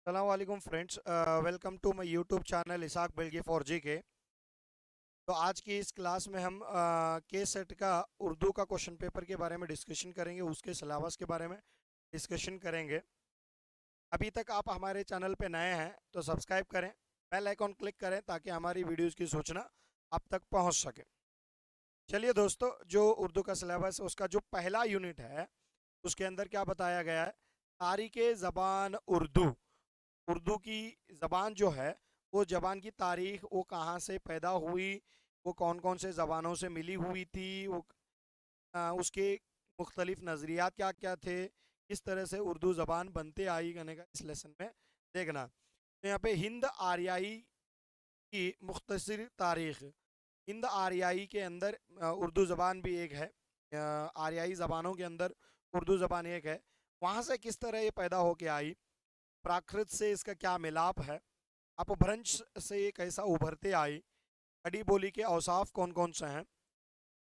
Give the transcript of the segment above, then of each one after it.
अस्सलाम वालेकुम friends, welcome to my YouTube channel Isaq Belgi for G K. तो आज की इस क्लास में हम के सेट का उर्दू का क्वेश्चन पेपर के बारे में डिस्कशन करेंगे, उसके सिलेबस के बारे में डिस्कशन करेंगे। अभी तक आप हमारे चैनल पे नए हैं तो सब्सक्राइब करें, बेल आइकॉन क्लिक करें ताकि हमारी वीडियोस की सूचना आप तक पहुंच सके। चलिए दोस्तों, जो उर्दू का सिलेबस है उसका जो पहला यूनिट है उसके अंदर क्या बताया गया है? तारीख़ ज़बान उर्दू। उर्दू की ज़बान जो है, वो ज़बान की तारीख़, वो कहाँ से पैदा हुई, वो कौन कौन से ज़बानों से मिली हुई थी, वो उसके मुख्तलिफ नज़रियात क्या क्या थे, किस तरह से उर्दू ज़बान बनते आई करने का इस लेसन में देखना। तो यहाँ पे हिंद आर्याई की मुख्तसर तारीख़। हिंद आर्याई के अंदर उर्दू ज़बान भी एक है। आर्याई ज़बानों के अंदर उर्दू ज़बान एक है। वहाँ से किस तरह ये पैदा होके आई, प्राकृत से इसका क्या मिलाप है, अपभ्रंश से ये कैसा उभरते आई, खड़ी बोली के औसाफ कौन कौन से हैं।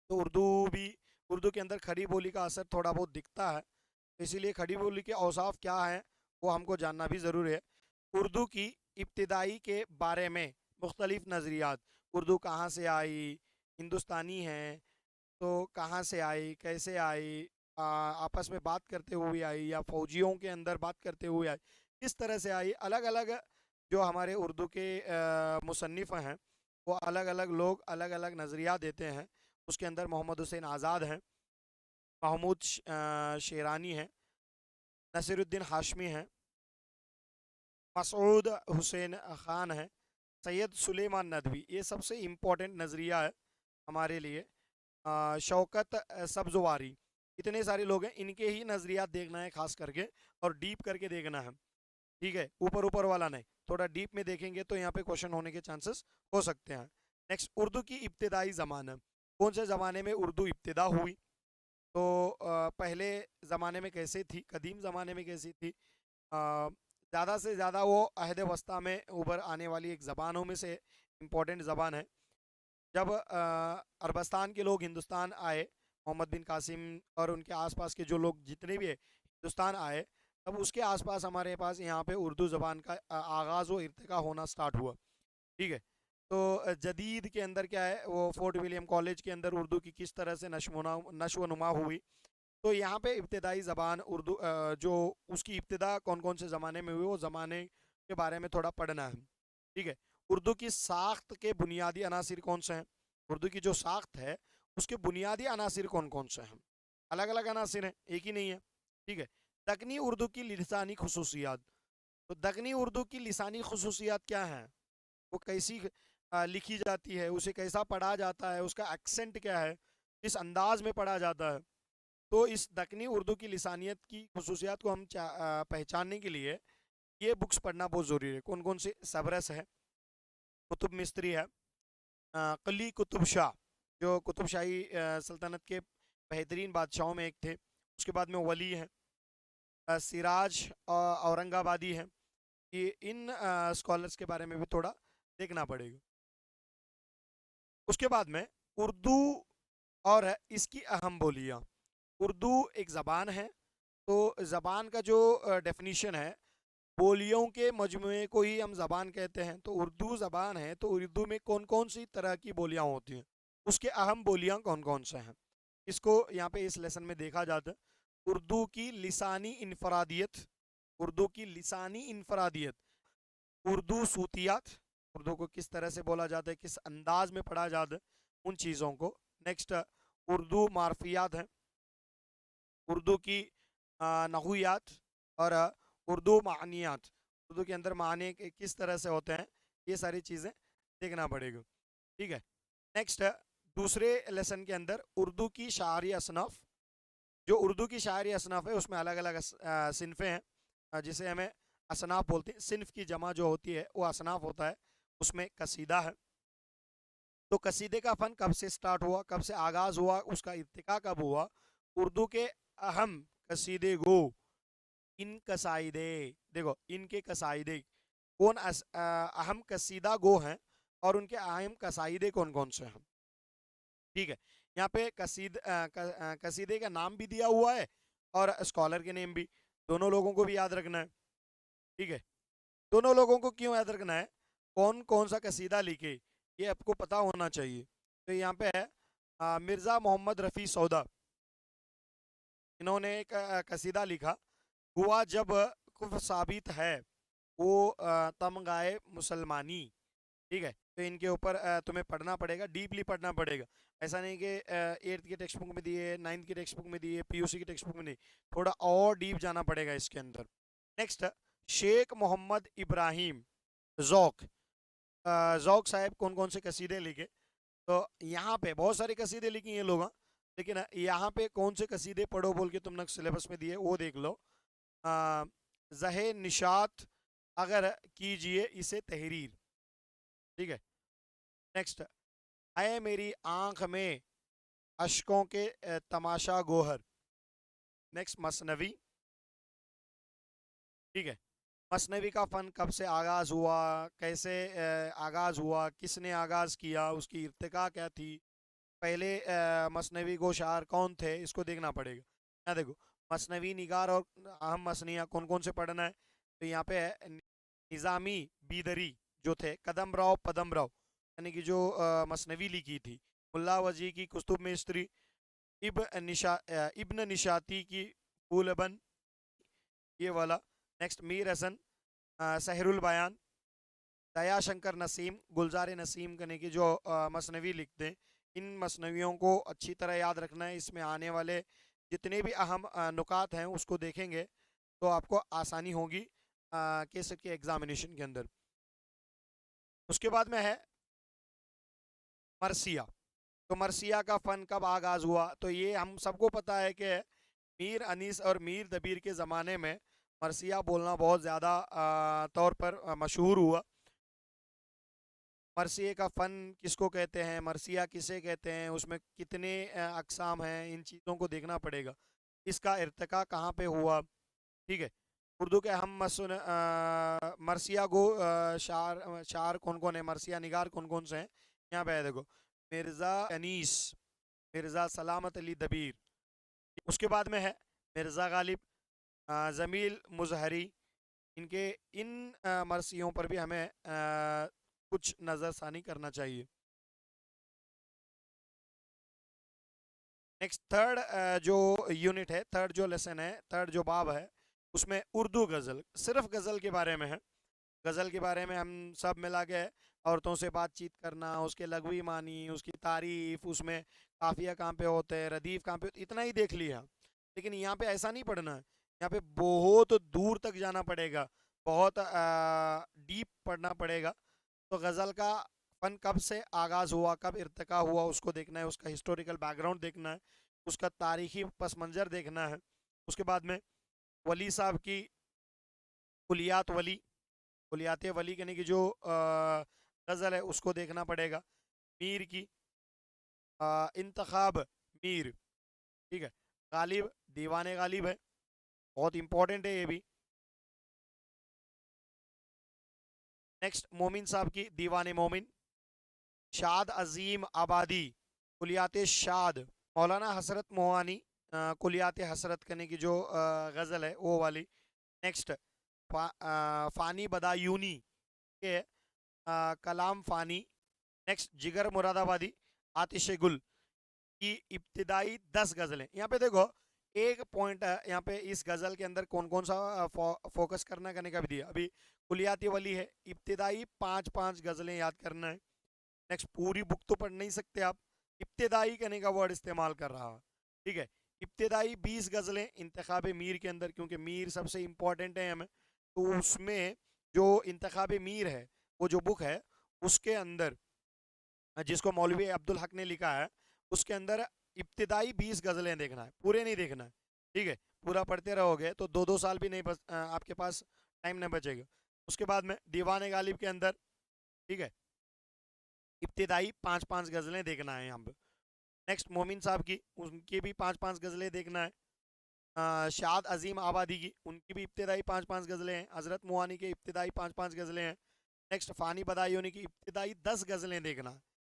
तो उर्दू के अंदर खड़ी बोली का असर थोड़ा बहुत दिखता है, इसीलिए खड़ी बोली के औसाफ क्या हैं वो हमको जानना भी ज़रूरी है। उर्दू की इब्तदाई के बारे में मुख्तलिफ नज़रियात। उर्दू कहाँ से आई, हिंदुस्तानी है तो कहाँ से आई, कैसे आई, आपस में बात करते हुए आई या फौजियों के अंदर बात करते हुए आई, किस तरह से आई। अलग अलग जो हमारे उर्दू के मुसन्निफ़ हैं वो अलग अलग लोग अलग अलग नज़रिया देते हैं। उसके अंदर मोहम्मद हुसैन आज़ाद हैं, महमूद शेरानी हैं, नसीरुद्दीन हाशमी हैं, मसूद हुसैन ख़ान हैं, सैयद सुलेमान नदवी। ये सबसे इम्पोर्टेंट नज़रिया है हमारे लिए। शौकत सब्ज़वारी, इतने सारे लोग हैं, इनके ही नज़रियात देखना है खास करके, और डीप करके देखना है। ठीक है, ऊपर ऊपर वाला नहीं, थोड़ा डीप में देखेंगे तो यहाँ पे क्वेश्चन होने के चांसेस हो सकते हैं। नेक्स्ट, उर्दू की इब्तदाई ज़माना। कौन से ज़माने में उर्दू इब्तदा हुई? तो पहले ज़माने में कैसे थी, कदीम ज़माने में कैसी थी? ज़्यादा से ज़्यादा वो अहद वस्ता में उभर आने वाली एक ज़बानों में से इम्पोर्टेंट ज़बान है। जब अरबस्तान के लोग हिंदुस्तान आए, मोहम्मद बिन कासिम और उनके आसपास के जो लोग जितने भी है हिंदुस्तान आए, तब उसके आसपास हमारे पास यहाँ पे उर्दू ज़बान का आगाज़ व इर्तिका होना स्टार्ट हुआ। ठीक है, तो जदीद के अंदर क्या है, वो फोर्ट विलियम कॉलेज के अंदर उर्दू की किस तरह से नशो नुमा हुई। तो यहाँ पे इब्तदाई ज़बान उर्दू, जो उसकी इब्तदा कौन कौन से ज़माने में हुई वो ज़माने के बारे में थोड़ा पढ़ना है। ठीक है, उर्दू की साख्त के बुनियादी अनासिर कौन से हैं? उर्दू की जो साख्त है उसके बुनियादी अनासिर कौन कौन से हैं? अलग अलग अनासिर हैं, एक ही नहीं है। ठीक है, दक्कनी उर्दू की लिसानी खसूसियात। तो दक्कनी उर्दू की लिसानी खसूसियात क्या हैं? वो कैसी लिखी जाती है, उसे कैसा पढ़ा जाता है, उसका एक्सेंट क्या है, किस अंदाज में पढ़ा जाता है। तो इस दक्कनी उर्दू की लिसानियत की खसूसियात को हम पहचानने के लिए ये बुक्स पढ़ना बहुत ज़रूरी है। कौन कौन से? सबरस है, कुतुब मिस्त्री है, कली कुतुब शाह, जो कुतुब शाही सल्तनत के बेहतरीन बादशाहों में एक थे। उसके बाद में वली हैं, सिराज औरंगाबादी हैं। ये इन स्कॉलर्स के बारे में भी थोड़ा देखना पड़ेगा। उसके बाद में उर्दू और है इसकी अहम बोलियाँ। उर्दू एक ज़बान है, तो ज़बान का जो डेफिनीशन है, बोलियों के मजमूए को ही हम ज़बान कहते हैं। तो उर्दू ज़बान है तो उर्दू में कौन कौन सी तरह की बोलियाँ होती हैं, उसके अहम बोलियाँ कौन कौन से हैं, इसको यहाँ पे इस लेसन में देखा जाता है। उर्दू की लिसानी इनफरादियत, उर्दू की लिसानी इनफरादियत, उर्दू सूतियात, उर्दू को किस तरह से बोला जाता है, किस अंदाज में पढ़ा जाता है, उन चीज़ों को। नेक्स्ट, उर्दू मार्फियात हैं, उर्दू की नहुयात, और उर्दू मानियात, उर्दू के अंदर माने किस तरह से होते हैं, ये सारी चीज़ें देखना पड़ेगा। ठीक है, नेक्स्ट है दूसरे लेसन के अंदर उर्दू की शायरी असनाफ। जो उर्दू की शायरी असनाफ है उसमें अलग अलग सिनफ़ें हैं, जिसे हमें असनाफ बोलते हैं। सिनफ की जमा जो होती है वो असनाफ होता है। उसमें कसीदा है, तो कसीदे का फ़न कब से स्टार्ट हुआ, कब से आगाज़ हुआ, उसका इर्तिका कब हुआ। उर्दू के अहम कसीदे गो, इन कसाइदे, देखो इनके कसाइदे कौन अहम कसीदा गो हैं, और उनके अहम कसाइदे कौन कौन से हैं। ठीक है, यहाँ पे कसीदे का नाम भी दिया हुआ है और स्कॉलर के नेम भी, दोनों लोगों को भी याद रखना है। ठीक है, दोनों लोगों को क्यों याद रखना है, कौन कौन सा कसीदा लिखे, ये आपको पता होना चाहिए। तो यहाँ पे है मिर्ज़ा मोहम्मद रफ़ी सौदा, इन्होंने एक कसीदा लिखा, हुआ जब कुफ साबित है वो तमगाए मुसलमानी। ठीक है, तो इनके ऊपर तुम्हें पढ़ना पड़ेगा, डीपली पढ़ना पड़ेगा। ऐसा नहीं कि एट्थ के टेक्स्ट बुक में दिए, नाइन्थ के टेक्स्ट बुक में दिए, पीयूसी की टेक्स्ट बुक में नहीं, थोड़ा और डीप जाना पड़ेगा इसके अंदर। नेक्स्ट, शेख मोहम्मद इब्राहिम जौक, जौक साहब कौन कौन से कसीदे लिखे, तो यहाँ पे बहुत सारे कसीदे लिखे ये लोग, हाँ, लेकिन यहाँ पे कौन से कसीदे पढ़ो बोल के तुमने सिलेबस में दिए वो देख लो। जहे निशात अगर कीजिए इसे तहरीर। ठीक है, नेक्स्ट, आए मेरी आंख में अशकों के तमाशा गोहर। नेक्स्ट, मसनवी। ठीक है, मसनवी का फ़न कब से आगाज़ हुआ, कैसे आगाज़ हुआ, किसने आगाज़ किया, उसकी इर्तिका क्या थी, पहले मसनवी को शायर कौन थे, इसको देखना पड़ेगा। यहाँ देखो, मसनवी निगार और अहम मसनिया कौन कौन से पढ़ना है, तो यहाँ पे है निज़ामी बीदरी जो थे, कदम राव पदम राव, यानी कि जो मसनवी लिखी थी, मुल्ला वजी की कुस्तुब मिस्त्री, इब्न निशाती की फूलबन, ये वाला। नेक्स्ट, मीर हसन सहरुल बयान, दया शंकर नसीम, गुलजार नसीम करने की जो मसनवी लिखते हैं, इन मसनवियों को अच्छी तरह याद रखना है। इसमें आने वाले जितने भी अहम नुकात हैं उसको देखेंगे तो आपको आसानी होगी केस के एग्जामिनेशन के अंदर। उसके बाद में है मरसिया, तो मरसिया का फ़न कब आगाज़ हुआ, तो ये हम सबको पता है कि मीर अनीस और मीर दबीर के ज़माने में मरसिया बोलना बहुत ज़्यादा तौर पर मशहूर हुआ। मरसिए का फ़न किसको कहते हैं, मरसिया किसे कहते हैं, उसमें कितने अक़साम हैं, इन चीज़ों को देखना पड़ेगा। इसका इर्तिका कहाँ पे हुआ। ठीक है, उर्दू के हम मरसिया गो शार शार कौन कौन है, मरसिया निगार कौन कौन से हैं, यहाँ पे है देखो, मिर्ज़ा अनीस, मिर्ज़ा सलामत अली दबीर। उसके बाद में है मिर्ज़ा गालिब, ज़मील मुजहरी, इनके इन मरसियों पर भी हमें कुछ नज़रसानी करना चाहिए। नेक्स्ट, थर्ड जो यूनिट है, थर्ड जो लेसन है, थर्ड जो बाब है, उसमें उर्दू गज़ल, सिर्फ गज़ल के बारे में है। गज़ल के बारे में हम सब मिला के औरतों से बातचीत करना, उसके लघवी मानी, उसकी तारीफ़, उसमें काफ़िया कहाँ पे होते हैं, रदीफ़ कहाँ पे होते, इतना ही देख लिया। लेकिन यहाँ पे ऐसा नहीं पढ़ना है, यहाँ पे बहुत दूर तक जाना पड़ेगा, बहुत डीप पढ़ना पड़ेगा। तो गज़ल का फ़न कब से आगाज़ हुआ, कब इर्तिका हुआ, उसको देखना है, उसका हिस्टोरिकल बैकग्राउंड देखना है, उसका तारीख़ी पस मंज़र देखना है। उसके बाद में वली साहब की कुलियात वली, कुलियात वली कहने की जो गज़ल है उसको देखना पड़ेगा। मीर की इंतखाब मीर। ठीक है, गालिब, दीवाने गालिब है, बहुत इंपॉर्टेंट है ये भी। नेक्स्ट, मोमिन साहब की दीवाने मोमिन, शाद अजीम आबादी, कुलियात शाद, मौलाना हसरत मोहानी, कुलियात हसरत करने की जो गज़ल है वो वाली। नेक्स्ट, फ़ानी बदायूनी के कलाम फ़ानी। नेक्स्ट, जिगर मुरादाबादी, आतिश गुल की इब्तिदाई 10 गज़लें। यहाँ पे देखो एक पॉइंट है, यहाँ पे इस गज़ल के अंदर कौन कौन सा फोकस करने का भी दिया। अभी कुलियाती वली है, इब्तिदाई 5-5 गज़लें याद करना है। नेक्स्ट, पूरी बुक तो पढ़ नहीं सकते आप, इब्तिदाई कहने का वर्ड इस्तेमाल कर रहा है। ठीक है, इब्तिदाई 20 गज़लें इंतखाब मीर के अंदर, क्योंकि मीर सबसे इम्पोर्टेंट है हमें, तो उसमें जो इंतखाब मीर है वो जो बुक है उसके अंदर जिसको मौलवी अब्दुल हक ने लिखा है, उसके अंदर इब्तिदाई 20 गज़लें देखना है, पूरे नहीं देखना है। ठीक है, पूरा पढ़ते रहोगे तो 2-2 साल भी नहीं आपके पास टाइम नहीं बचेगा। उसके बाद में दीवान गालिब के अंदर, ठीक है, इब्तिदाई 5-5 गज़लें देखना है यहाँ पर। नेक्स्ट, मोमिन साहब की, उनकी भी 5-5 गज़लें देखना है। शाद अजीम आबादी की, उनकी भी इब्तिदाई 5-5 गज़लें हैं। हज़रत मुआनी की इब्तिदाई 5-5 गज़लें हैं। नेक्स्ट, फ़ानी बदायूनी की इब्तिदाई 10 गज़लें देखना,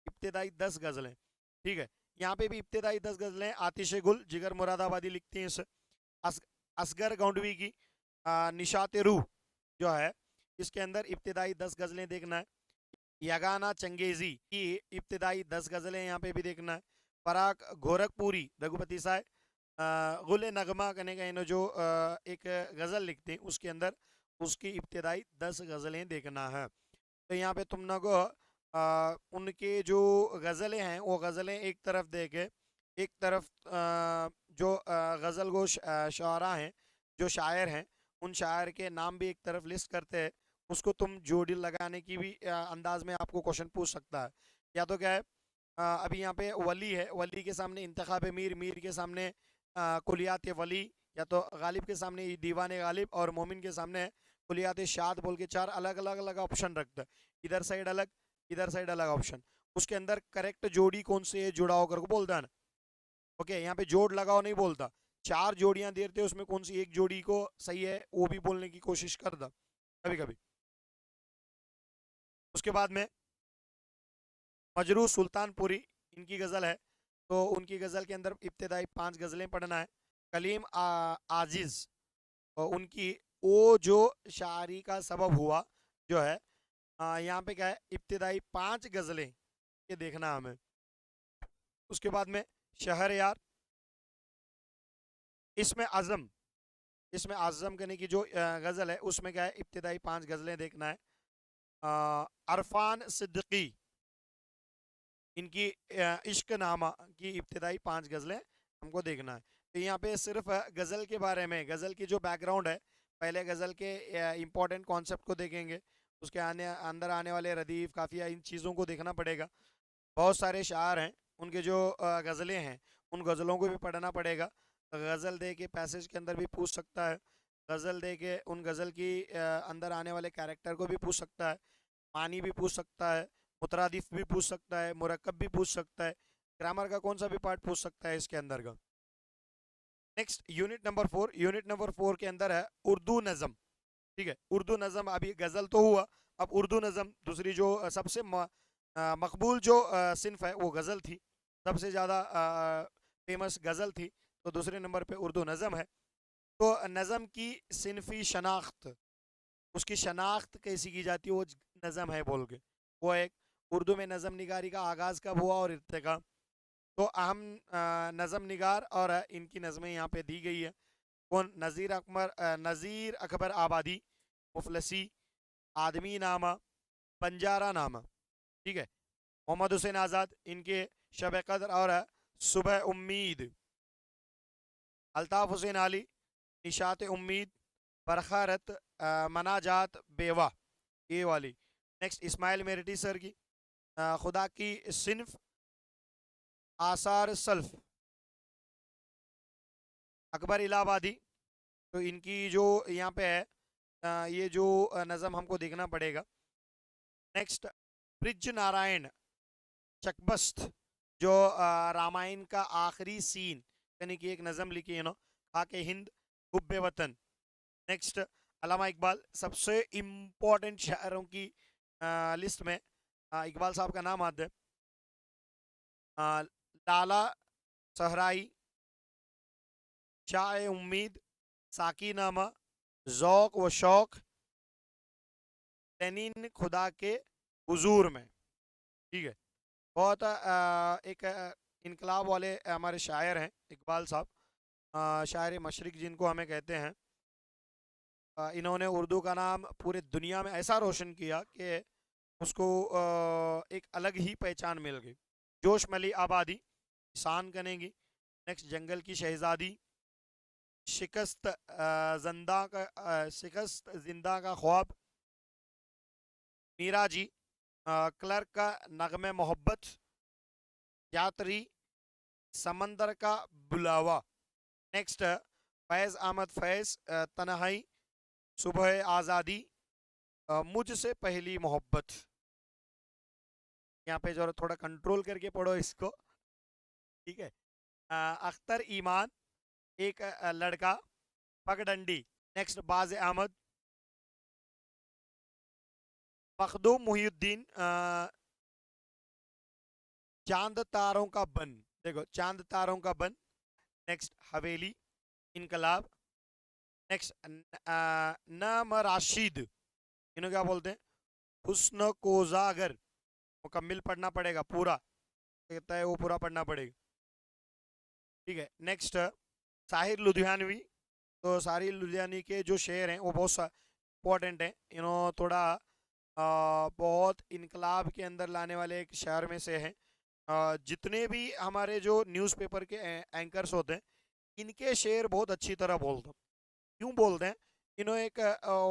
इब्तिदाई 10 गज़लें। ठीक है, यहाँ पे भी इब्तिदाई 10 गज़लें। आतिश गुल, जिगर मुरादाबादी लिखती हैं इस। असगर गौंडवी की निशात रूह जो है, इसके अंदर इब्तिदाई 10 गज़लें देखना है। यगाना चंगेज़ी की इब्तिदाई 10 गज़लें यहाँ पे भी देखना है। पराग गोरखपुरी रघुपति साहब गुल नगमा कहने का इन्हों जो एक गज़ल लिखते हैं उसके अंदर उसकी इब्तिदाई 10 गज़लें देखना है। तो यहाँ पे तुम लोग उनके जो गज़लें हैं वो गज़लें एक तरफ देखे, एक तरफ जो गज़ल गो शायरा हैं, जो शायर हैं, उन शायर के नाम भी एक तरफ लिस्ट करते हैं। उसको तुम जोड़ी लगाने की भी अंदाज में आपको क्वेश्चन पूछ सकता है। या तो क्या है, अभी यहाँ पे वली है, वली के सामने इंतखाब मीर, मीर के सामने कुलियात वली, या तो गालिब के सामने दीवान गालिब, और मोमिन के सामने कुलियात शाद बोल के चार अलग अलग अलग ऑप्शन रखता है। इधर साइड अलग, इधर साइड अलग ऑप्शन। उसके अंदर करेक्ट जोड़ी कौन से है जुड़ा होकर को बोलता है ना। ओके, यहाँ पे जोड़ लगाओ नहीं बोलता, 4 जोड़ियां देते उसमें कौन सी एक जोड़ी को सही है वो भी बोलने की कोशिश करता कभी कभी। उसके बाद में मजरू सुल्तानपुरी इनकी गज़ल है, तो उनकी गज़ल के अंदर इब्तिदाई 5 गज़लें पढ़ना है। कलीम आजिज़ और उनकी वो जो शायरी का सबब हुआ जो है, यहाँ पे क्या है, इब्तिदाई 5 गज़लें ये देखना हमें। उसके बाद में शहर यार, इसमें आज़म, इसमें आज़म करने की जो गज़ल है उसमें क्या है, इब्तिदाई 5 गज़लें देखना है। अरफान सिद्दीकी इनकी इश्क नामा की इब्तिदाई 5 गज़लें हमको देखना है। तो यहाँ पे सिर्फ गज़ल के बारे में, गज़ल की जो बैकग्राउंड है, पहले गज़ल के इम्पोर्टेंट कॉन्सेप्ट को देखेंगे, उसके अंदर आने वाले रदीफ़ काफ़िया इन चीज़ों को देखना पड़ेगा। बहुत सारे शायर हैं, उनके जो गज़लें हैं उन गज़लों को भी पढ़ना पड़ेगा। गज़ल दे के पैसेज के अंदर भी पूछ सकता है, गज़ल दे के उन गज़ल की अंदर आने वाले कैरेक्टर को भी पूछ सकता है, मानी भी पूछ सकता है, मुतरादिफ भी पूछ सकता है, मुरक्कब भी पूछ सकता है, ग्रामर का कौन सा भी पार्ट पूछ सकता है इसके अंदर का। Next unit number 4, unit number 4 के अंदर है उर्दू नज़म। ठीक है, उर्दू नज़म, अभी गज़ल तो हुआ, अब उर्दू नज़म दूसरी जो सबसे मकबूल जो सिन्फ है वो गज़ल थी, सबसे ज़्यादा फेमस गज़ल थी, तो दूसरे नंबर पे उर्दू नज़म है। तो नज़म की सिनफ़ी शनाख्त, उसकी शनाख्त कैसी की जाती है, वो नज़म है बोल के, वो एक उर्दू में नज़म निगारी का आगाज़ कब हुआ और इर्तिका। तो अहम नज़म निगार और इनकी नज़में यहाँ पे दी गई है। कौन, नज़ीर अकबर आबादी, मुफलसी, आदमी नामा, बंजारा नामा। ठीक है, मोहम्मद हुसैन आज़ाद इनके शब कद्र और सुबह उम्मीद, अल्ताफ़ हुसैन अली निशात उम्मीद, बरखा मनाजात बेवा, ये वाली। नेक्स्ट इस्माइल मेरठी सर की खुदा की सिन्फ, आसार सल्फ, अकबर इलाहाबादी। तो इनकी जो यहाँ पे है ये जो नज़म हमको देखना पड़ेगा। नेक्स्ट ब्रिज नारायण चकबस्त, जो रामायण का आखिरी सीन यानी कि एक नज़म लिखी है ना, खाके हिंद हुब्बे वतन। नेक्स्ट अल्लामा इकबाल, सबसे इम्पोर्टेंट शायरों की लिस्ट में इकबाल साहब का नाम आता है। लाला सहराई, शाह उम्मीद, साकी नामा, ज़ौक़ व शौक़, तनीन खुदा के हुजूर में। ठीक है, बहुत एक इनकलाब वाले हमारे शायर हैं इकबाल साहब, शायर मशरिक जिनको हमें कहते हैं। इन्होंने उर्दू का नाम पूरे दुनिया में ऐसा रोशन किया कि उसको एक अलग ही पहचान मिल गई। जोश मली आबादी, शान कनेगी। नेक्स्ट जंगल की शहजादी, शिकस्त जिंदा का ख्वाब, मीरा जी, क्लर्क का नगमे मोहब्बत, यात्री, समंदर का बुलावा। नेक्स्ट फैज़ अहमद फैज़, तन्हाई, सुबह आज़ादी, मुझसे पहली मोहब्बत। यहाँ पे जो थोड़ा कंट्रोल करके पढ़ो इसको। ठीक है, अख्तर ईमान, एक लड़का, पगडंडी। नेक्स्ट बाज अहमद, मखदूम मुहिउद्दीन, चांद तारों का बन। देखो, चांद तारों का बन। नेक्स्ट हवेली, इनकलाब। नेक्स्ट नाम राशिद, इन्हें क्या बोलते हैं? हुस्न कोजागर। मुकम्मिल पढ़ना पड़ेगा पूरा, कहता है वो पूरा पढ़ना पड़ेगा। ठीक है, नेक्स्ट साहिर लुधियानवी। तो साहिर लुधियानवी के जो शेर हैं वो बहुत इंपॉर्टेंट हैं। थोड़ा बहुत इनकलाब के अंदर लाने वाले एक शायर में से हैं। जितने भी हमारे जो न्यूज़पेपर के एंकर्स होते हैं, इनके शेर बहुत अच्छी तरह बोलते हैं। क्यों बोलते हैं? इन्होंने एक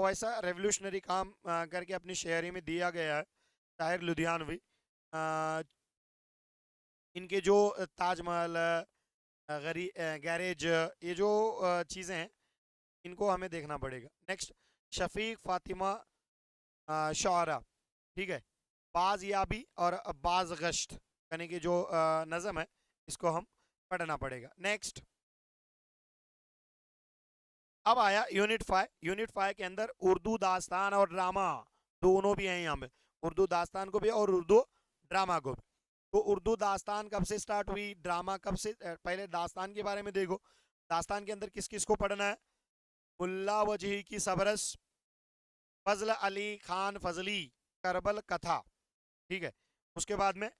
वैसा रेवोल्यूशनरी काम करके अपनी शायरी में दिया गया है। शायर लुधियानवी, अ, इनके जो ताजमहल, गैरेज, ये जो चीज़ें हैं, इनको हमें देखना पड़ेगा। नेक्स्ट शफीक फातिमा शारा। ठीक है, बाज याबी और बाज गश्त यानी कि जो नज़म है, इसको हम पढ़ना पड़ेगा। नेक्स्ट अब आया यूनिट 5। यूनिट 5 के अंदर उर्दू दास्तान और ड्रामा दोनों भी हैं यहाँ पे। उर्दू दास्तान को भी और उर्दू ड्रामा को भी। तो उर्दू दास्तान कब से स्टार्ट हुई, ड्रामा कब से? पहले दास्तान के बारे में देखो। दास्तान के अंदर किस किस को पढ़ना है? मुल्ला वजही की सबरस, फजल अली खान फजली, करबल कथा। ठीक है, उसके बाद में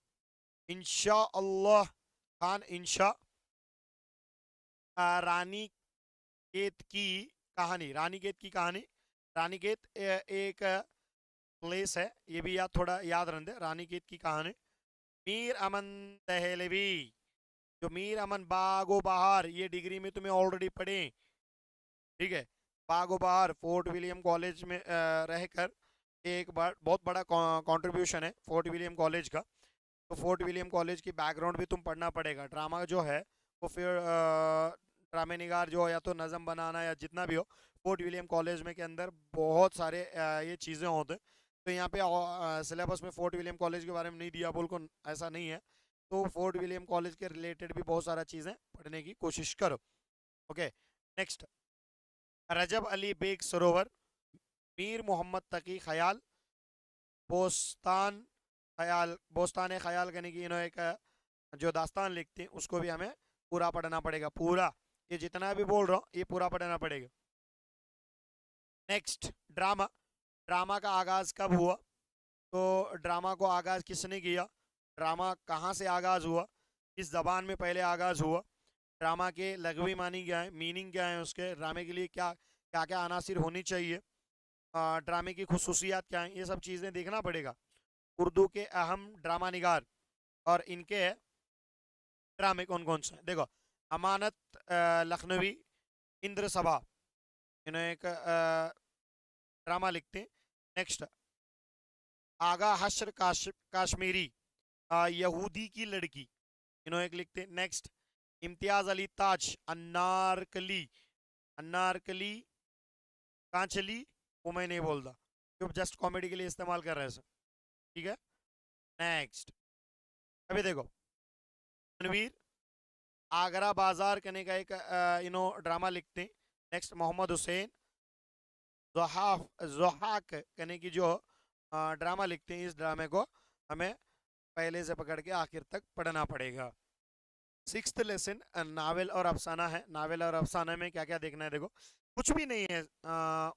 इंशा अल्लाह खान इंशा, रानी केत की कहानी। रानी केत की कहानी, रानी केत एक प्लेस है, ये भी थोड़ा याद रख रानी केत की कहानी। मीर अमन दहलवी, जो मीर अमन बागो बहार, ये डिग्री में तुम्हें ऑलरेडी पढ़े। ठीक है, बागो बहार फोर्ट विलियम कॉलेज में रहकर एक बहुत बड़ा कंट्रीब्यूशन है फोर्ट विलियम कॉलेज का। तो फोर्ट विलियम कॉलेज की बैकग्राउंड भी तुम पढ़ना पड़ेगा। ड्रामा जो है वो फिर ड्रामे निगार जो, या तो नज़म बनाना या जितना भी हो, फोर्ट विलियम कॉलेज में के अंदर बहुत सारे ये चीज़ें होते हैं। तो यहाँ पे सिलेबस में फोर्ट विलियम कॉलेज के बारे में नहीं दिया बोल को ऐसा नहीं है। तो फोर्ट विलियम कॉलेज के रिलेटेड भी बहुत सारा चीज़ें पढ़ने की कोशिश करो। ओके, नेक्स्ट रजब अली बेग सरोवर, मीर मोहम्मद तकी ख्याल, बोस्तान ख्याल। बोस्तान ख्याल करने की इन्होंने एक जो दास्तान लिखते हैं उसको भी हमें पूरा पढ़ना पड़ेगा। पूरा, ये जितना भी बोल रहा हूँ ये पूरा पढ़ना पड़ेगा। Next drama. ड्रामा का आगाज़ कब हुआ? तो ड्रामा को आगाज़ किसने किया? ड्रामा कहाँ से आगाज़ हुआ? किस ज़बान में पहले आगाज़ हुआ? ड्रामा के लगवी मानी क्या है, मीनिंग क्या है उसके, ड्रामे के लिए क्या क्या क्या अनासिर होनी चाहिए, ड्रामे की खुसूसियात क्या हैं, ये सब चीज़ें देखना पड़ेगा। उर्दू के अहम ड्रामा निगार और इनके ड्रामे कौन कौन से हैं? देखो, अमानत लखनवी, इंद्र सभा, इन्हें एक ड्रामा लिखते हैं। नेक्स्ट आगा हश्र काश्मीरी, यहूदी की लड़की, इन्होंने एक लिखते हैं। नेक्स्ट इम्तियाज अली ताज, अन्नारकली। अन्नारकली कहाँ चली वो मैं नहीं बोलता, जो जस्ट कॉमेडी के लिए इस्तेमाल कर रहे हैं। ठीक है, नेक्स्ट अभी देखो रणवीर आगरा बाजार करने का एक ड्रामा लिखते हैं। नेक्स्ट मोहम्मद हुसैन जोहाक करने की जो ड्रामा लिखते हैं। इस ड्रामे को हमें पहले से पकड़ के आखिर तक पढ़ना पड़ेगा। सिक्स्थ लेसन नावल और अफसाना है। नावल और अफसाना में क्या क्या देखना है? देखो, कुछ भी नहीं है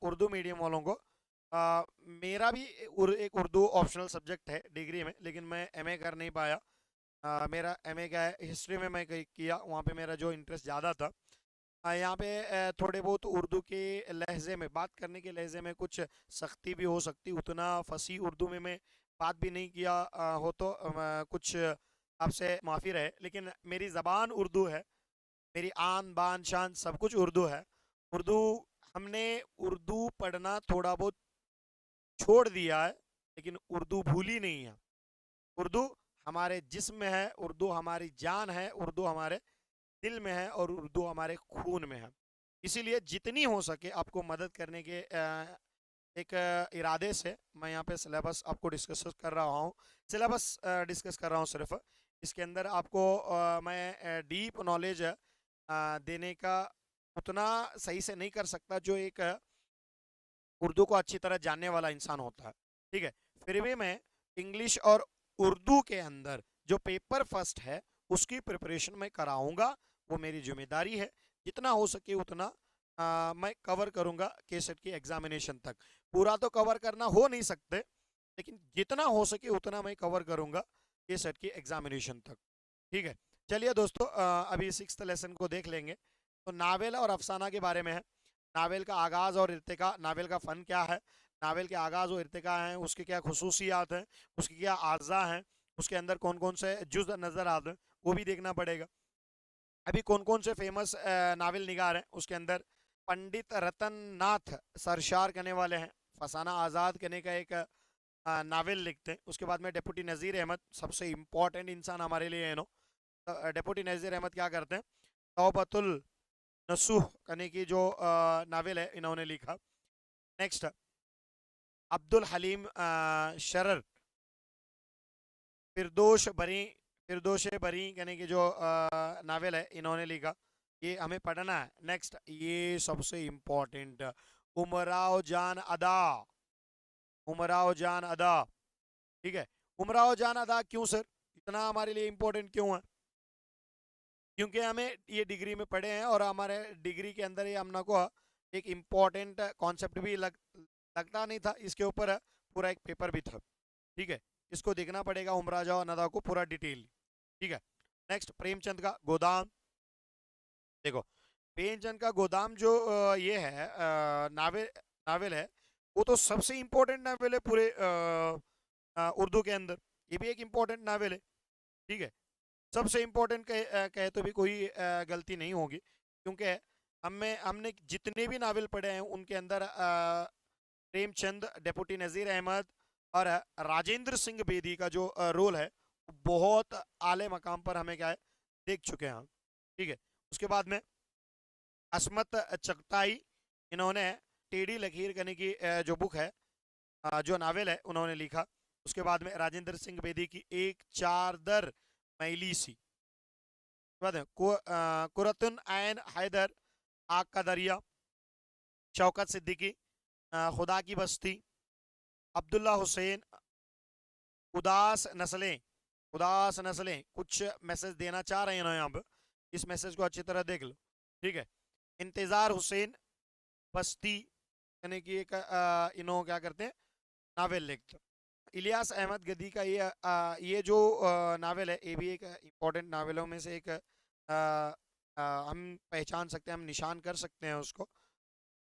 उर्दू मीडियम वालों को। मेरा भी एक उर्दू ऑप्शनल सब्जेक्ट है डिग्री में, लेकिन मैं एमए कर नहीं पाया। मेरा एमए क्या है, हिस्ट्री में मैं किया, वहाँ पे मेरा जो इंटरेस्ट ज़्यादा था। यहाँ पे थोड़े बहुत उर्दू के लहजे में, बात करने के लहजे में कुछ सख्ती भी हो सकती, उतना फसी उर्दू में मैं बात भी नहीं किया हो तो कुछ आपसे माफ़ी रहे। लेकिन मेरी ज़बान उर्दू है, मेरी आन बान शान सब कुछ उर्दू है। उर्दू हमने उर्दू पढ़ना थोड़ा बहुत छोड़ दिया है, लेकिन उर्दू भूली नहीं है। उर्दू हमारे जिस्म में है, उर्दू हमारी जान है, उर्दू हमारे दिल में है और उर्दू हमारे खून में है। इसीलिए जितनी हो सके आपको मदद करने के एक इरादे से मैं यहाँ पे सिलेबस आपको डिस्कस कर रहा हूँ। सिलेबस डिस्कस कर रहा हूँ सिर्फ। इसके अंदर आपको मैं डीप नॉलेज देने का उतना सही से नहीं कर सकता जो एक उर्दू को अच्छी तरह जानने वाला इंसान होता है। ठीक है, फिर भी मैं इंग्लिश और उर्दू के अंदर जो पेपर फर्स्ट है उसकी प्रिपरेशन मैं कराऊंगा, वो मेरी जिम्मेदारी है। जितना हो सके उतना मैं कवर करूंगा केसेट की एग्जामिनेशन तक। पूरा तो कवर करना हो नहीं सकते, लेकिन जितना हो सके उतना मैं कवर करूंगा केसेट की एग्जामिनेशन तक। ठीक है, चलिए दोस्तों, अभी 6th लेसन को देख लेंगे। तो नावेल और अफसाना के बारे में है। नावेल का आगाज़ और इर्तिका, नावेल का फ़न क्या है, नावेल के आगाज़ और इर्तिका हैं, उसके क्या खसूसियात हैं, उसकी क्या आज़ा हैं, उसके अंदर कौन कौन से जुज़ नज़र आते हैं, वो भी देखना पड़ेगा। अभी कौन कौन से फेमस नावल निगार हैं उसके अंदर, पंडित रतन नाथ सरशार करने वाले हैं, फसाना आज़ाद करने का एक नावल लिखते हैं। उसके बाद में डेप्यूटी नज़ीर अहमद, सबसे इम्पोर्टेंट इंसान हमारे लिए है नो। डेप्यूटी नज़ीर अहमद क्या करते हैं, तौबतुल नसूह करने की जो नावल है इन्होंने लिखा। नेक्स्ट, अब्दुल हलीम शरर, फिरदोश बरी, फिरदोश बरी कहने की जो नावल है इन्होंने लिखा, ये हमें पढ़ना है। नेक्स्ट, ये सबसे इम्पोर्टेंट, उमराव जान अदा, उमराव जान अदा। ठीक है, उमराव जान अदा क्यों सर इतना हमारे लिए इम्पोर्टेंट क्यों है? क्योंकि हमें ये डिग्री में पढ़े हैं और हमारे डिग्री के अंदर ये हमने को एक इम्पोर्टेंट कॉन्सेप्ट भी लगता नहीं था, इसके ऊपर पूरा एक पेपर भी था। ठीक है, इसको देखना पड़ेगा उमराव जान अदा को पूरा डिटेल। ठीक है, नेक्स्ट, प्रेमचंद का गोदाम। देखो, प्रेमचंद का गोदाम जो ये है नावल, नावल है, वो तो सबसे इम्पोर्टेंट नावल है पूरे उर्दू के अंदर। ये भी एक इम्पोर्टेंट नावल है। ठीक है, सबसे इम्पोर्टेंट कहे तो भी कोई गलती नहीं होगी, क्योंकि हमने जितने भी नावल पढ़े हैं उनके अंदर प्रेमचंद, डेप्यूटी नज़ीर अहमद और राजेंद्र सिंह बेदी का जो रोल है बहुत आले मकाम पर हमें क्या है देख चुके हैं हम। ठीक है, उसके बाद में असमत चगताई, इन्होंने टेढ़ी लकीर करने की जो बुक है, जो नावल है उन्होंने लिखा। उसके बाद में राजेंद्र सिंह बेदी की एक चारदर मैली सी, बाद में कुरतुन ऐन हैदर, आग का दरिया, शौकत सिद्दीकी, खुदा की बस्ती, अब्दुल्ला हुसैन, उदास नस्लें, उदास नस्लें। कुछ मैसेज देना चाह रहे हैं ना यहाँ पर, इस मैसेज को अच्छी तरह देख लो। ठीक है, इंतज़ार हुसैन बस्ती यानी कि एक इन्हों क्या करते हैं नावल लिखते हैं। इलियास अहमद गदी का ये जो नावल है ये भी एक इम्पोर्टेंट नावलों में से एक हम पहचान सकते हैं, हम निशान कर सकते हैं उसको।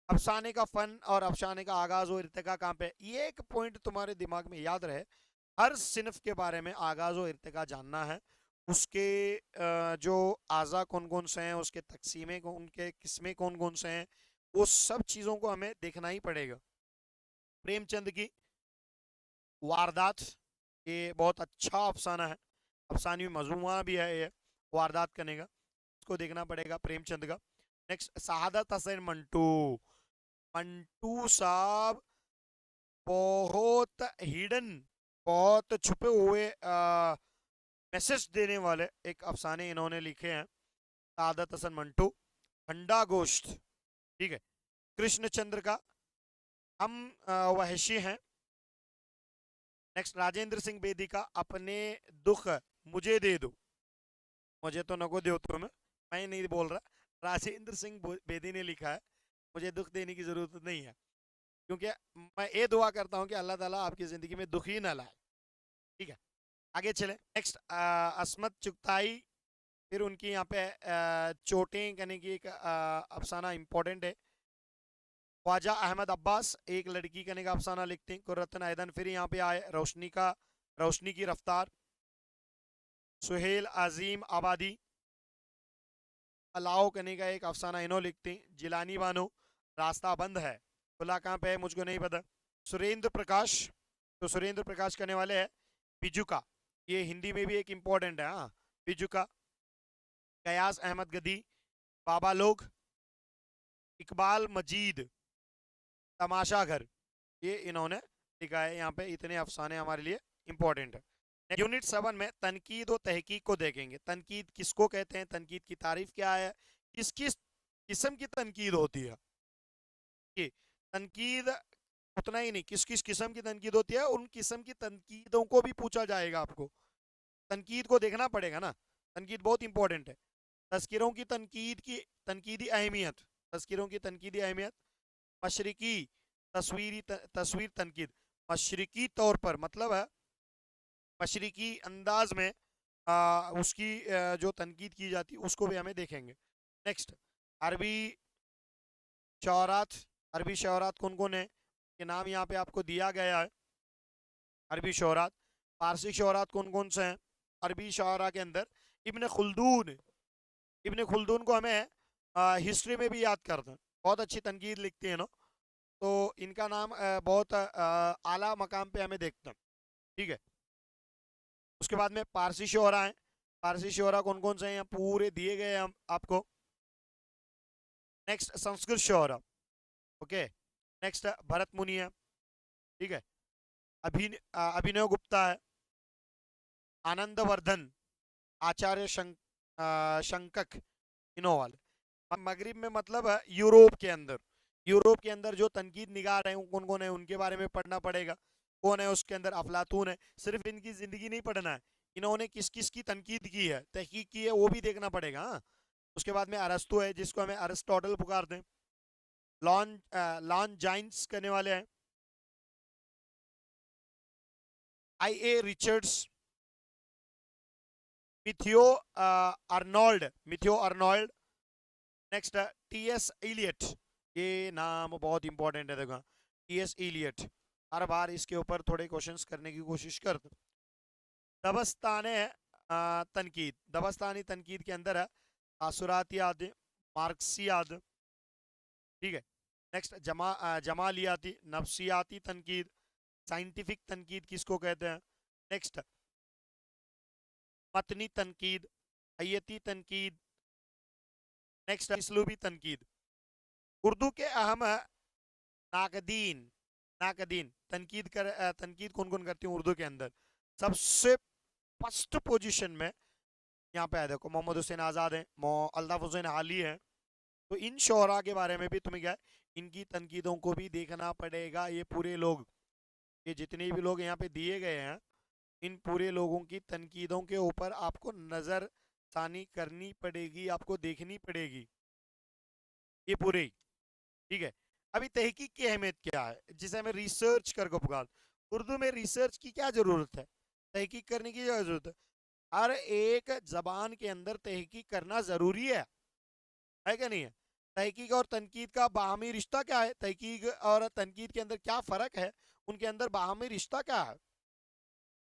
अफसाने का फ़न और अफसाने का आगाज़ और इर्तिका कहाँ पे, ये एक पॉइंट तुम्हारे दिमाग में याद रहे, हर सिनफ के बारे में आगाज़ और इर्तिका जानना है, उसके जो आज़ा कौन कौन से हैं, उसके तकसीमें उनके किस्में कौन कौन से हैं, वो सब चीज़ों को हमें देखना ही पड़ेगा। प्रेमचंद की वारदात, ये बहुत अच्छा अफसाना है, अफसानी मजमूआ भी है ये, वारदात करने का, इसको देखना पड़ेगा प्रेमचंद का। नेक्स्ट, शहादत हसन मंटू, मंटू साहब बहुत हिडन, बहुत छुपे हुए मैसेज देने वाले एक अफसाने इन्होंने लिखे हैं, शहादत हसन मंटू। ठंडा गोश्त, ठीक है, कृष्णचंद्र का हम वहशी हैं। नेक्स्ट, राजेंद्र सिंह बेदी का अपने दुख मुझे दे दो, मुझे तो नको दो तुम, मैं नहीं बोल रहा, राजेंद्र सिंह बेदी ने लिखा है, मुझे दुख देने की ज़रूरत नहीं है, क्योंकि मैं ये दुआ करता हूँ कि अल्लाह ताला आपकी ज़िंदगी में दुख ही ना लाए। ठीक है, आगे चले। नेक्स्ट, असमत चुगताई, फिर उनकी यहाँ पे चोटें कहने की एक अफसाना इम्पोर्टेंट है। ख्वाजा अहमद अब्बास, एक लड़की कहने का अफसाना लिखते हैं। कुर्रतन ऐदन फिर यहाँ पे आए, रोशनी की रफ्तार, सुहेल अजीम आबादी, अलाओ कहने का एक अफसाना इन्हों लिखते हैं। जिलानी बानो, रास्ता बंद है, खुला कहाँ पे है मुझको नहीं पता। सुरेंद्र प्रकाश, तो सुरेंद्र प्रकाश करने वाले हैं बिजू का, ये हिंदी में भी एक इम्पोर्टेंट है, हाँ बिजू का। कयास अहमद गदी, बाबा लोग, इकबाल मजीद, तमाशा घर, ये इन्होंने लिखा है। यहाँ पे इतने अफसाने हमारे लिए इम्पोर्टेंट है। यूनिट 7 में तनकीद और तहकीक को देखेंगे। तनकीद किसको कहते हैं, तनकीद की तारीफ क्या है, किस किस किस्म की तनकीद होती है, कि तनकीद उतना ही नहीं किस किस किस्म की तनकीद होती है, उन किस्म की तनकीदों को भी पूछा जाएगा आपको, तनकीद को देखना पड़ेगा ना, तनकीद बहुत इंपॉर्टेंट है। तस्कीरों की तनकीद की तनकीदी अहमियत, तस्कीरों की तनकीदी अहमियत, मशरिकी तस्वीर तनकीद, मशरिकी तौर पर मतलब है मशरिकी अंदाज में उसकी जो तनकीद की जाती है उसको भी हमें देखेंगे। नेक्स्ट, अरबी शौरात। अरबी शौरात कौन कौन है, के नाम यहाँ पे आपको दिया गया है। अरबी शौरात, फारसी शौरात कौन कौन से हैं अरबी शौरा के अंदर, इब्न खुल्दून। इब्न खुल्दून को हमें हिस्ट्री में भी याद करते हैं, बहुत अच्छी तनकीद लिखते हैं ना, तो इनका नाम बहुत आला मकाम पे हमें देखते हैं। ठीक है, उसके बाद में पारसी शोरा हैं। पारसी शोरा कौन कौन से हैं यहाँ पूरे दिए गए हैं आपको। नेक्स्ट, संस्कृत शोरा। ओके, नेक्स्ट भरत मुनि है। ठीक है, अभिनव गुप्ता है, आनंदवर्धन, आचार्य शंकक, इनोवाल। मगरिब में मतलब है यूरोप के अंदर, यूरोप के अंदर जो तनकीद निगार हैं कौन कौन है उनके बारे में पढ़ना पड़ेगा। कौन है उसके अंदर, अफलातून है। सिर्फ इनकी जिंदगी नहीं पढ़ना है, इन्होंने किस किस की तनकीद की है, तहकीक की है, वो भी देखना पड़ेगा। हाँ, उसके बाद में अरस्तु है जिसको हमें अरिस्टोटल पुकारते हैं। लॉन जाइंस करने वाले हैं आई ए रिचर्ड्स, मिथियो अर्नोल्ड। Next, T.S.. इलियट, ये नाम बहुत इंपॉर्टेंट है, देखो टी.एस. इलियट, हर बार इसके ऊपर थोड़े क्वेश्चंस करने की कोशिश करते। दबस्ताने तनकीद, दबस्तानी तनकीद के अंदर है आसुरातियात, मार्क्सियात। ठीक है, नेक्स्ट जमालियाती नफ्सियाती तनकीद, साइंटिफिक तनकीद किसको कहते हैं। नेक्स्ट, मतनी तनकीद, हयती तनकीद। नेक्स्ट, इसलूबी तनकीद। उर्दू के अहम नाकदीन, तनकीद कौन कौन करती है उर्दू के अंदर। सबसे फर्स्ट पोजीशन में यहाँ पे है, देखो मोहम्मद हुसैन आज़ाद है, अल्ताफ हुसैन आली है। तो इन शोरा के बारे में भी तुम्हें क्या है, इनकी तनकीदों को भी देखना पड़ेगा। ये पूरे लोग, ये जितने भी लोग यहाँ पे दिए गए हैं, इन पूरे लोगों की तनकीदों के ऊपर आपको नज़र सानी करनी पड़ेगी, आपको देखनी पड़ेगी ये पूरे। ठीक है, अभी तहकीक की अहमियत क्या है, जिसे हमें रिसर्च करके पुकार। उर्दू में रिसर्च की क्या ज़रूरत है, तहकीक करने की क्या ज़रूरत है। हर एक ज़बान के अंदर तहकीक करना ज़रूरी है क्या नहीं है। तहकीक और तनकीद का बाहमी रिश्ता क्या है, तहकीक और तनकीद के अंदर क्या फ़र्क है, उनके अंदर बाहमी रिश्ता क्या है।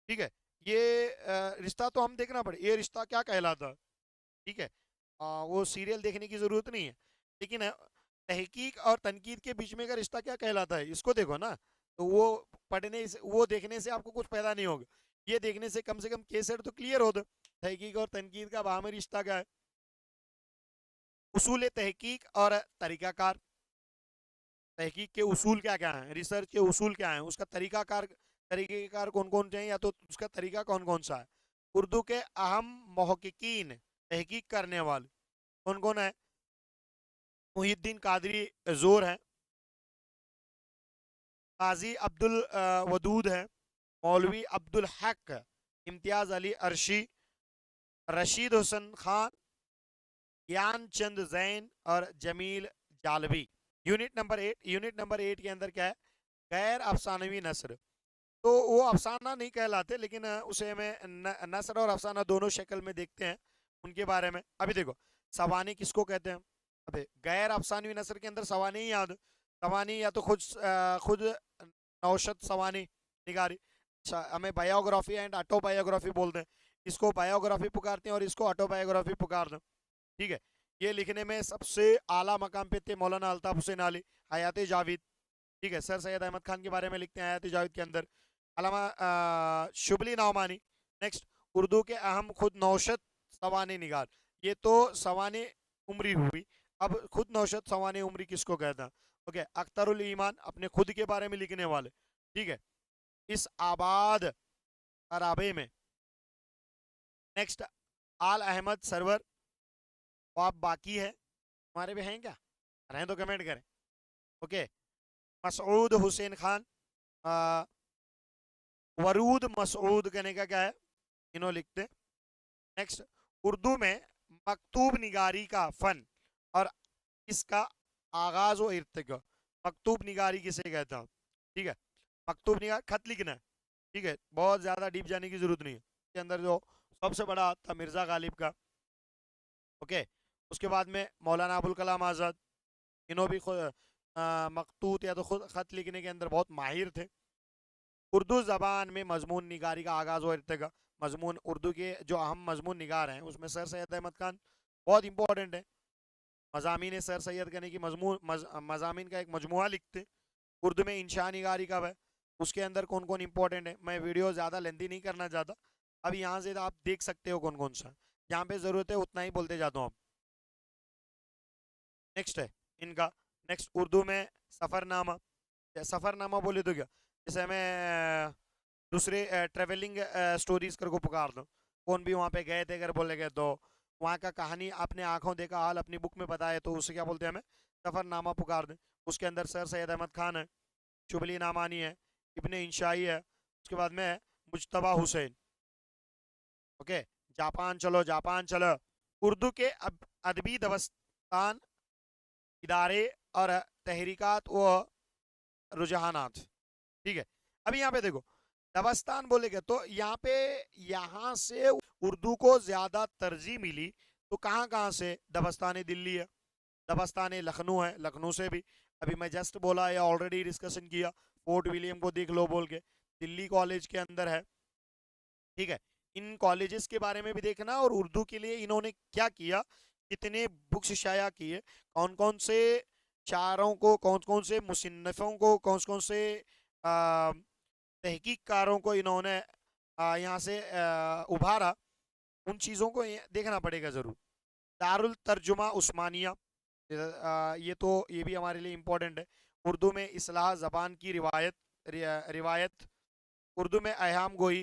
ठीक है, ये रिश्ता तो हम देखना पड़े, ये रिश्ता क्या कहलाता है। ठीक है, वो सीरियल देखने की ज़रूरत नहीं है, लेकिन तहकीक और तनकीद के बीच में का रिश्ता क्या कहलाता है इसको देखो ना। तो वो पढ़ने से, वो देखने से आपको कुछ पैदा नहीं होगा, ये देखने से कम केसेट तो क्लियर हो दो तहकीक और तनकीद का बाहमी रिश्ता क्या है। उसूल तहकीक और तरीकाकार, तहकीक के उसूल क्या क्या हैं, रिसर्च के उसूल क्या हैं, उसका तरीक़ाकार कौन कौन से हैं, या तो उसका तरीका कौन कौन सा है। उर्दू के अहम मुहक्किकीन, तहकीक करने वाले कौन कौन है। मुहिद्दीन कादरी जोर है, काजी अब्दुल वदूद है, मौलवी अब्दुल हक, इम्तियाज़ अली अर्शी, रशीद हुसन खान, यान चंद जैन और जमील जालवी। यूनिट नंबर 8 के अंदर क्या है, गैर अफसानवी नसर। तो वो अफसाना नहीं कहलाते, लेकिन उसे हमें नसर और अफसाना दोनों शक्ल में देखते हैं उनके बारे में। अभी देखो सवानी किसको कहते हैं। अबे गैर अफसानवी नसर के अंदर सवानी ही याद, सवानी या तो खुद नौशद सवानी निगारी। हमें बायोग्राफी एंड ऑटोबायोग्राफी बोलते हैं, इसको बायोग्राफी पुकारते हैं और इसको ऑटोबायोग्राफी पुकारते हैं। ठीक है, ये लिखने में सबसे आला मकाम पे थे मौलाना अल्ताफ हुसैन अली, हयात जावेद। ठीक है, सर सैयद अहमद खान के बारे में लिखते हैं हयात जावेद के अंदर, अलामा शुबली नौमानी। नेक्स्ट, उर्दू के अहम खुद नौशद सवानी निगार, ये तो सवानी उम्री हुई, अब खुद नौशद सवानी उम्री किसको कहता है। ओके, अख्तरुल ईमान, अपने खुद के बारे में लिखने वाले। ठीक है, इस आबाद अराबे में। नेक्स्ट, आल अहमद सरवर, वो आप बाकी है हमारे भी हैं क्या, रहें तो कमेंट करें। ओके, मसूद हुसैन खान, वरूद मसूद कहने का क्या है, इन्हों लिखते हैं। नेक्स्ट, उर्दू में मकतूब निगारी का फन और इसका आगाज व इर्तिका। मकतूब निगारी किसे कहता है? ठीक है, मकतूब निगार खत लिखना है। ठीक है, बहुत ज़्यादा डीप जाने की जरूरत नहीं है। इसके अंदर जो सबसे बड़ा था मिर्ज़ा गालिब का। ओके, उसके बाद में मौलाना अबुल कलाम आज़ाद, इन्हों भी खुद मखतूत या तो खुद ख़त लिखने के अंदर बहुत माहिर थे। उर्दू ज़बान में मजमून निगारी का आगाज़ व इर्तिका। मजमून उर्दू के जो अहम मजमून निगार हैं उसमें सर सैयद अहमद खान बहुत इंपॉर्टेंट है। मज़ामीन सर सैयद कहने की मज़ामीन का एक मजमुआ लिखते। उर्दू में इंशा निगारी का है, उसके अंदर कौन कौन इंपॉर्टेंट है। मैं वीडियो ज़्यादा लेंथी नहीं करना चाहता, अब यहाँ से आप देख सकते हो कौन कौन सा, जहाँ पे ज़रूरत है उतना ही बोलते जाता हूँ। नेक्स्ट है इनका, नेक्स्ट उर्दू में सफ़रनामा। सफ़रनामा बोले तो क्या, जैसे हमें दूसरे ट्रेवलिंग स्टोरीज कर को पुकार दो, कौन भी वहाँ पे गए थे अगर बोले गए तो वहाँ का कहानी आपने आंखों देखा हाल अपनी बुक में बताए तो उसे क्या बोलते हैं, हमें सफ़रनामा पुकार दें। उसके अंदर सर सैयद अहमद खान है, शुबली नामानी है, इब्ने इंशाई है, उसके बाद में मुजतबा हुसैन। ओके, जापान चलो जापान चलो। उर्दू के अदबी दबस्तान, इदारे और तहरीकात व रुझानात। ठीक है, अभी यहाँ पे देखो दबस्तान बोलेगे तो यहाँ से उर्दू को ज़्यादा तरजीह मिली तो कहाँ कहाँ से, दबस्तान दिल्ली है, दबस्तान लखनऊ है, लखनऊ से भी अभी मैं जस्ट बोला या ऑलरेडी डिस्कशन किया, फोर्ट विलियम को देख लो बोल के, दिल्ली कॉलेज के अंदर है। ठीक है, इन कॉलेजेस के बारे में भी देखना और उर्दू के लिए इन्होंने क्या किया, कितने बुक्स शाया किए, कौन कौन से शायरों को, कौन कौन से मुसन्निफों को, कौन कौन से तहकीककारों को इन्होंने यहाँ से उभारा, उन चीज़ों को देखना पड़ेगा ज़रूर। दारुल तर्जुमा उस्मानिया, ये भी हमारे लिए इम्पोर्टेंट है। उर्दू में इस्लाह ज़बान की रिवायत। उर्दू में अहम गोई।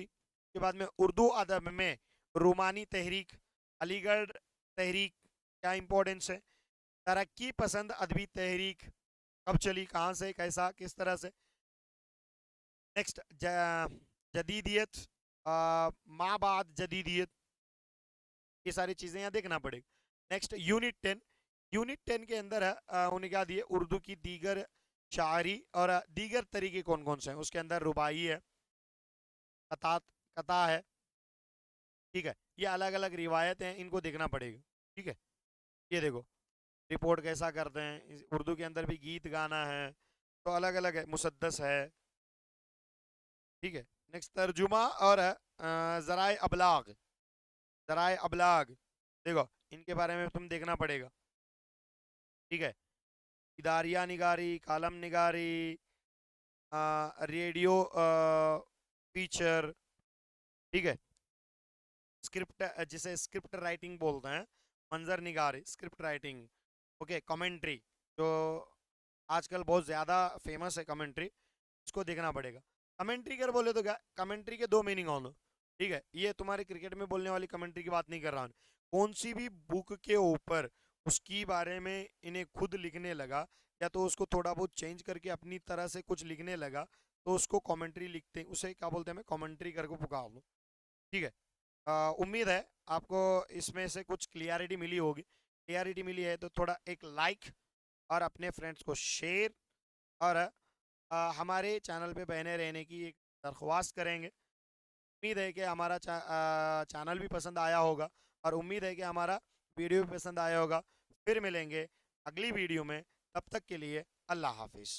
के बाद में उर्दू अदब में रूमानी तहरीक, अलीगढ़ तहरीक, क्या इम्पोर्टेंस है। तरक्की पसंद अदबी तहरीक कब चली, कहाँ से, कैसा, किस तरह से। नेक्स्ट जदीदियत, माँ बाद जदीदियत, ये सारी चीज़ें यहाँ देखना पड़ेगा। नेक्स्ट यूनिट 10, यूनिट 10 के अंदर है उन्हें क्या दिए, उर्दू की दीगर शायरी और दीगर तरीके कौन कौन से हैं। उसके अंदर रुबाई है, कता है। ठीक है, ये अलग अलग रिवायत हैं, इनको देखना पड़ेगा। ठीक है, ये देखो रिपोर्ट कैसा करते हैं, उर्दू के अंदर भी गीत गाना है तो अलग अलग है, मुसद्दस है। ठीक है, नेक्स्ट तर्जुमा और ज़राए अबलाग। ज़राए अबलाग देखो इनके बारे में तुम देखना पड़ेगा। ठीक है, इदारिया निगारी, कालम निगारी, रेडियो फीचर। ठीक है, स्क्रिप्ट जिसे स्क्रिप्ट राइटिंग बोलते हैं, मंजर निगारी स्क्रिप्ट राइटिंग। ओके, कमेंट्री जो आजकल बहुत ज़्यादा फेमस है कमेंट्री, इसको देखना पड़ेगा। कमेंट्री कर बोले तो क्या, कमेंट्री के दो मीनिंग होंगे। ठीक है, ये तुम्हारे क्रिकेट में बोलने वाली कमेंट्री की बात नहीं कर रहा हूँ, कौन सी भी बुक के ऊपर उसकी बारे में इन्हें खुद लिखने लगा या तो उसको थोड़ा बहुत चेंज करके अपनी तरह से कुछ लिखने लगा तो उसको कमेंट्री लिखते हैं, उसे क्या बोलते हैं, मैं कमेंट्री करके पुकार लूँ। ठीक है, उम्मीद है आपको इसमें से कुछ क्लियरिटी मिली होगी। क्लियरिटी मिली है तो थोड़ा एक लाइक और अपने फ्रेंड्स को शेयर और हमारे चैनल पे बने रहने की एक दरख्वास्त करेंगे। उम्मीद है कि हमारा चैनल भी पसंद आया होगा और उम्मीद है कि हमारा वीडियो भी पसंद आया होगा। फिर मिलेंगे अगली वीडियो में, तब तक के लिए अल्लाह हाफिज़।